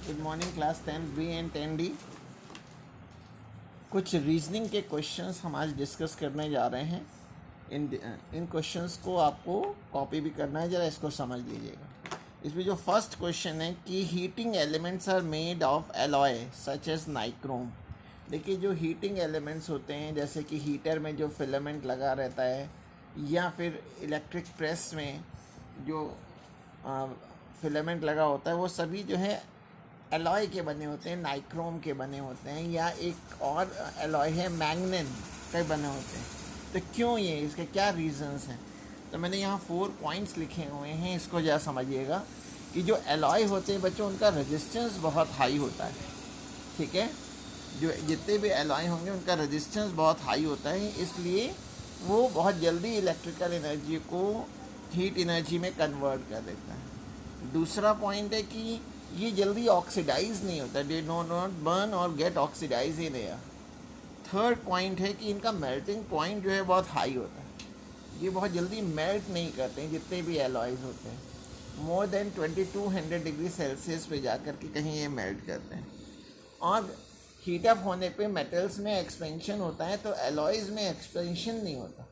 Good morning class 10B and 10D। कुछ reasoning के questions हम आज डिस्कस करने जा रहे हैं। इन क्वेश्चंस को आपको कॉपी भी करना है, ज़रा इसको समझ लीजिएगा। इसमें जो फर्स्ट क्वेश्चन है कि heating elements are made of alloy such as nichrome. देखिए, जो हीटिंग एलिमेंट्स होते हैं, जैसे कि हीटर में जो फिलामेंट लगा रहता है, या फिर इलेक्ट्रिक प्रेस में जो फिलामेंट लगा होता है, वो सभी जो है एलॉय के बने होते हैं, नाइक्रोम के बने होते हैं, या एक और एलॉय है मैग्नेन के बने होते हैं। तो क्यों ये, इसके क्या रीजंस हैं? तो मैंने यहाँ 4 पॉइंट्स लिखे हुए हैं, इसको ज़रा समझिएगा कि जो एलॉय होते हैं बच्चों, उनका रेजिस्टेंस बहुत हाई होता है। ठीक है, जो जितने भी एलॉय होंगे उनका रेजिस्टेंस बहुत हाई होता है, इसलिए वो बहुत जल्दी इलेक्ट्रिकल एनर्जी को हीट एनर्जी में कन्वर्ट कर देता है। दूसरा पॉइंट है कि ये जल्दी ऑक्सीडाइज नहीं होता, दे डो नॉट बर्न और get oxidise in air. Third point है कि इनका मेल्टिंग पॉइंट जो है बहुत हाई होता है, ये बहुत जल्दी मेल्ट नहीं करते हैं जितने भी एलॉयज़ होते हैं, मोर देन 2200 डिग्री सेल्सियस पे जाकर के कहीं ये मेल्ट करते हैं। और हीट अप होने पे मेटल्स में एक्सपेंशन होता है, तो एलॉयज़ में एक्सपेंशन नहीं होता,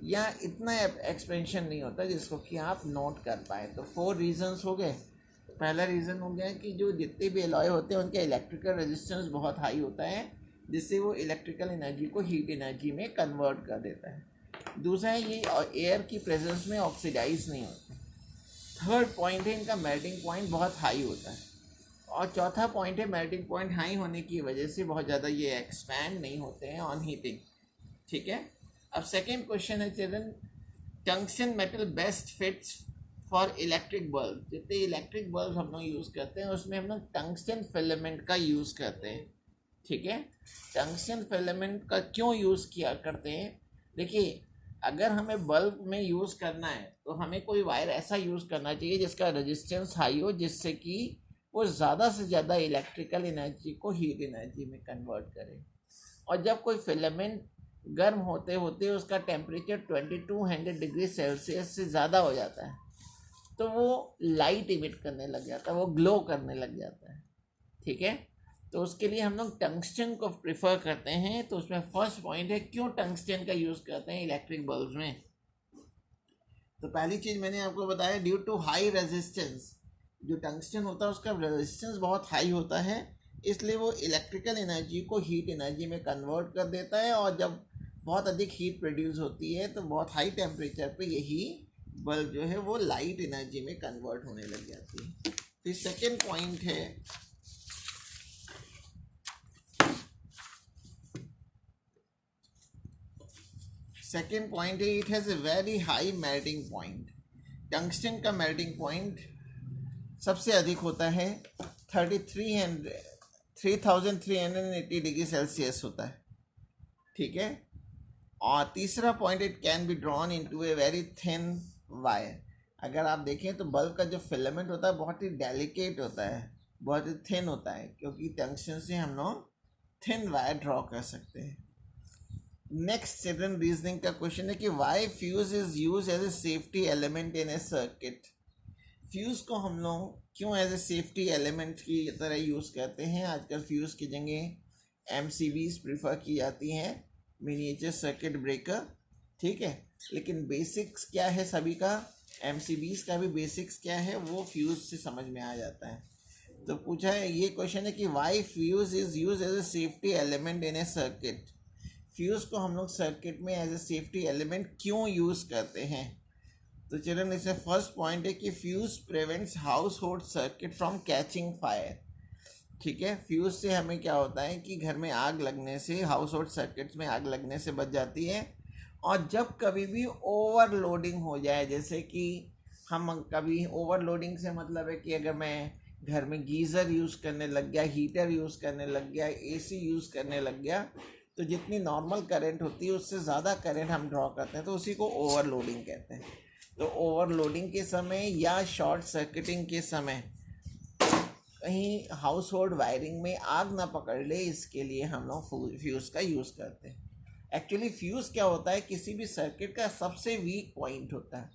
या इतना एक्सपेंशन नहीं होता जिसको कि आप नोट कर पाए। तो 4 रीजंस हो गए। पहला रीज़न हो गया कि जो जितने भी एलॉय होते हैं उनका इलेक्ट्रिकल रेजिस्टेंस बहुत हाई होता है, जिससे वो इलेक्ट्रिकल एनर्जी को हीट एनर्जी में कन्वर्ट कर देता है। दूसरा है, ये एयर की प्रेजेंस में ऑक्सीडाइज नहीं होते। थर्ड पॉइंट है, इनका मेल्टिंग पॉइंट बहुत हाई होता है। और चौथा पॉइंट है, मेल्टिंग पॉइंट हाई होने की वजह से बहुत ज़्यादा ये एक्सपैंड नहीं होते हैं ऑन हीटिंग। ठीक है, अब सेकेंड क्वेश्चन है children, tungsten metal best fits for electric bulb. जितने इलेक्ट्रिक बल्ब हम लोग यूज़ करते हैं उसमें हम लोग टंगस्टन फिलामेंट का यूज़ करते हैं। ठीक है, टंगस्टन फिलामेंट का क्यों यूज़ किया करते हैं? देखिए, अगर हमें बल्ब में यूज़ करना है तो हमें कोई वायर ऐसा यूज़ करना चाहिए जिसका रेजिस्टेंस हाई हो, जिससे कि वो ज़्यादा से ज़्यादा इलेक्ट्रिकल एनर्जी को हीट एनर्जी में कन्वर्ट करे। और जब कोई फिलामेंट गर्म होते होते उसका टेम्परेचर 2200 डिग्री सेल्सियस से ज़्यादा हो जाता है, तो वो लाइट इमिट करने लग जाता है, वो ग्लो करने लग जाता है। ठीक है, तो उसके लिए हम लोग टंगस्टन को प्रिफर करते हैं। तो उसमें फर्स्ट पॉइंट है, क्यों टंगस्टन का यूज़ करते हैं इलेक्ट्रिक बल्ब में। तो पहली चीज़ मैंने आपको बताया, ड्यू टू हाई रेजिस्टेंस, जो टंगस्टन होता है उसका रेजिस्टेंस बहुत हाई होता है, इसलिए वो इलेक्ट्रिकल एनर्जी को हीट एनर्जी में कन्वर्ट कर देता है। और जब बहुत अधिक हीट प्रोड्यूस होती है तो बहुत हाई टेम्परेचर पे यही बल्ब जो है वो लाइट एनर्जी में कन्वर्ट होने लग जाती है। फिर सेकेंड पॉइंट है, it has a very high melting point. Tungsten का मेल्टिंग पॉइंट सबसे अधिक होता है, 3380 डिग्री सेल्सियस होता है। ठीक है, और तीसरा point, it can be drawn into a very thin wire. अगर आप देखें तो बल्ब का जो फिलामेंट होता है बहुत ही डेलिकेट होता है, बहुत ही थिन होता है, क्योंकि टंगस्टन से हम लोग थिन वायर ड्रॉ कर सकते हैं। नेक्स्ट चिल्ड्रन रीजनिंग का क्वेश्चन है कि why fuse is use as a safety element in a circuit. Fuse को हम लोग क्यों एज ए सेफ्टी एलिमेंट की तरह यूज़ करते हैं? आजकल फ्यूज़ की जगह MCBs प्रीफर की जाती हैं, मिनिएचर सर्किट ब्रेकर। ठीक है, लेकिन बेसिक्स क्या है सभी का, MCBs का भी बेसिक्स क्या है वो फ्यूज़ से समझ में आ जाता है। तो पूछा है, ये क्वेश्चन है कि why fuse is use as a safety element in a circuit. Fuse को हम लोग सर्किट में एज ए सेफ्टी एलिमेंट क्यों यूज़ करते हैं? तो चिल्ड्रन, इसमें फर्स्ट पॉइंट है कि fuse prevents household circuit from catching fire. ठीक है, फ्यूज से हमें क्या होता है कि घर में आग लगने से, हाउस होल्ड सर्किट्स में आग लगने से बच जाती है। और जब कभी भी ओवरलोडिंग हो जाए, जैसे कि हम कभी ओवरलोडिंग से मतलब है कि अगर मैं घर में गीज़र यूज़ करने लग गया, हीटर यूज़ करने लग गया, AC यूज़ करने लग गया, तो जितनी नॉर्मल करंट होती है उससे ज़्यादा करंट हम ड्रॉ करते हैं, तो उसी को ओवरलोडिंग कहते हैं। तो ओवरलोडिंग के समय या शॉर्ट सर्किटिंग के समय कहीं हाउस होल्ड वायरिंग में आग ना पकड़ ले, इसके लिए हम लोग फ्यूज़ का यूज़ करते हैं। एक्चुअली फ्यूज़ क्या होता है, किसी भी सर्किट का सबसे वीक पॉइंट होता है,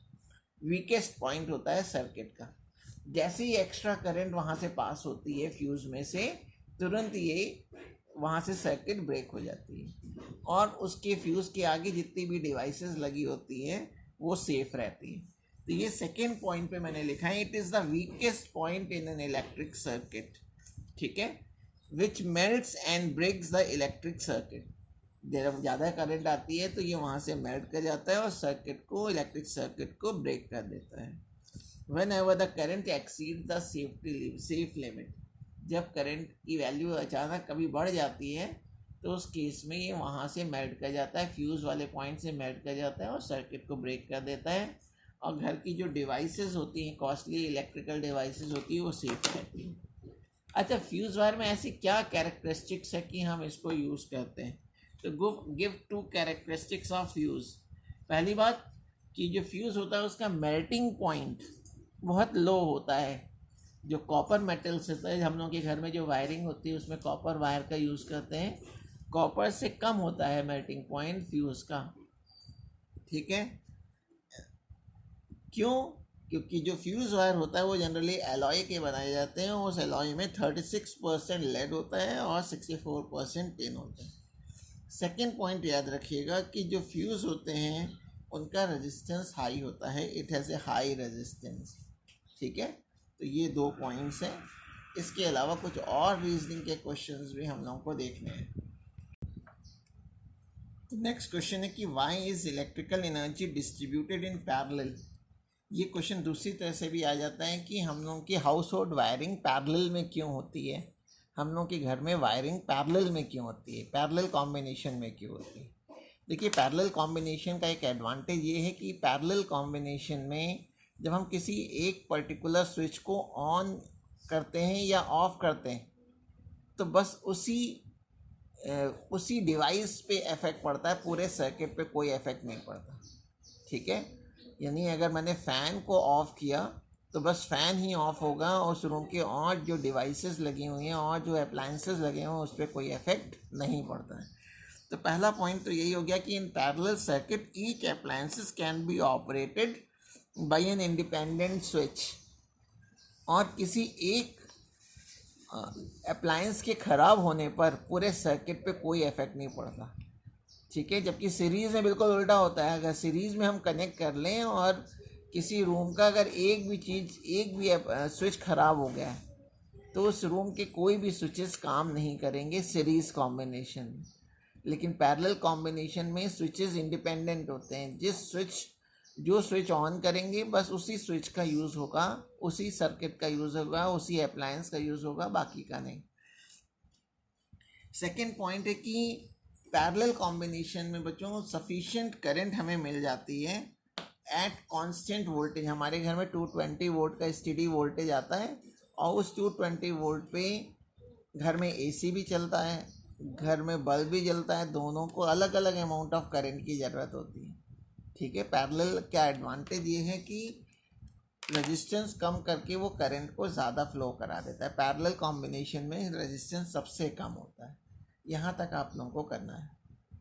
वीकेस्ट पॉइंट होता है सर्किट का। जैसे ही एक्स्ट्रा करंट वहाँ से पास होती है फ्यूज़ में से, तुरंत ये वहाँ से सर्किट ब्रेक हो जाती है और उसके फ्यूज़ के आगे जितनी भी डिवाइसेस लगी होती हैं वो सेफ रहती है। तो ये सेकेंड पॉइंट पे मैंने लिखा है, it is the weakest point in an electric circuit, ठीक है, which melts and breaks the electric circuit. जब ज़्यादा करंट आती है तो ये वहाँ से मेल्ट कर जाता है और सर्किट को, इलेक्ट्रिक सर्किट को ब्रेक कर देता है। When ever the current exceed the safe limit, जब करंट की वैल्यू अचानक कभी बढ़ जाती है तो उस केस में ये वहाँ से मेल्ट कर जाता है, फ्यूज़ वाले पॉइंट से मेल्ट कर जाता है और सर्किट को ब्रेक कर देता है और घर की जो डिवाइसेस होती हैं, कॉस्टली इलेक्ट्रिकल डिवाइसेस होती है, वो सेफ रहती है। अच्छा, फ्यूज़ वायर में ऐसी क्या कैरेक्टरिस्टिक्स है कि हम इसको यूज़ करते हैं? तो गिव 2 कैरेक्टरिस्टिक्स ऑफ फ्यूज़। पहली बात कि जो फ्यूज़ होता है उसका मेल्टिंग पॉइंट बहुत लो होता है। जो कॉपर मेटल्स होता है, हम लोगों के घर में जो वायरिंग होती है उसमें कॉपर वायर का यूज़ करते हैं, कॉपर से कम होता है मेल्टिंग पॉइंट फ्यूज़ का, ठीक है। क्यों? क्योंकि जो फ्यूज़ वायर होता है वो जनरली एलॉय के बनाए जाते हैं, उस एलॉय में 36% लेड होता है और 64% टिन होता है। सेकेंड पॉइंट याद रखिएगा कि जो फ्यूज़ होते हैं उनका रेजिस्टेंस हाई होता है, it has a high resistance, ठीक है। तो ये 2 पॉइंट्स हैं। इसके अलावा कुछ और रीजनिंग के क्वेश्चंस भी हम लोगों को देखने हैं। नेक्स्ट क्वेश्चन है कि why is electrical energy distributed in parallel. ये क्वेश्चन दूसरी तरह से भी आ जाता है कि हम लोगों की हाउस होल्ड वायरिंग पैरेलल में क्यों होती है, हम लोगों के घर में वायरिंग पैरेलल में क्यों होती है, पैरेलल कॉम्बिनेशन में क्यों होती है। देखिए, पैरेलल कॉम्बिनेशन का एक एडवांटेज ये है कि पैरेलल कॉम्बिनेशन में जब हम किसी एक पर्टिकुलर स्विच को ऑन करते हैं या ऑफ करते हैं तो बस उसी डिवाइस पे इफेक्ट पड़ता है, पूरे सर्किट पे कोई इफेक्ट नहीं पड़ता, ठीक है। यानी अगर मैंने फ़ैन को ऑफ़ किया तो बस फ़ैन ही ऑफ होगा और उस रूम के और जो डिवाइसेस लगी हुई हैं और जो अप्लायंसेस लगे हुए हैं उस पर कोई इफेक्ट नहीं पड़ता है। तो पहला पॉइंट तो यही हो गया कि in parallel circuit each appliances can be operated by an independent switch, और किसी एक अप्लायंस के ख़राब होने पर पूरे सर्किट पे कोई इफेक्ट नहीं पड़ता, ठीक है। जबकि सीरीज़ में बिल्कुल उल्टा होता है। अगर सीरीज़ में हम कनेक्ट कर लें और किसी रूम का अगर एक भी स्विच ख़राब हो गया है तो उस रूम के कोई भी स्विचेस काम नहीं करेंगे सीरीज़ कॉम्बिनेशन में। लेकिन पैरेलल कॉम्बिनेशन में स्विचेस इंडिपेंडेंट होते हैं, जो स्विच ऑन करेंगे बस उसी स्विच का यूज़ होगा, उसी सर्किट का यूज़ होगा, उसी अप्लायंस का यूज़ होगा, बाकी का नहीं। सेकेंड पॉइंट है कि पैरेलल कॉम्बिनेशन में बच्चों सफिशिएंट करंट हमें मिल जाती है एट कांस्टेंट वोल्टेज। हमारे घर में 220 वोल्ट का स्टेडी वोल्टेज आता है और उस 220 वोल्ट पे घर में एसी भी चलता है, घर में बल्ब भी जलता है, दोनों को अलग अलग अमाउंट ऑफ करंट की ज़रूरत होती है, ठीक है। पैरेलल क्या एडवांटेज ये है कि रेजिस्टेंस कम करके वो करंट को ज़्यादा फ्लो करा देता है। पैरेलल कॉम्बिनेशन में रेजिस्टेंस सबसे कम होता है। यहाँ तक आप लोगों को करना है।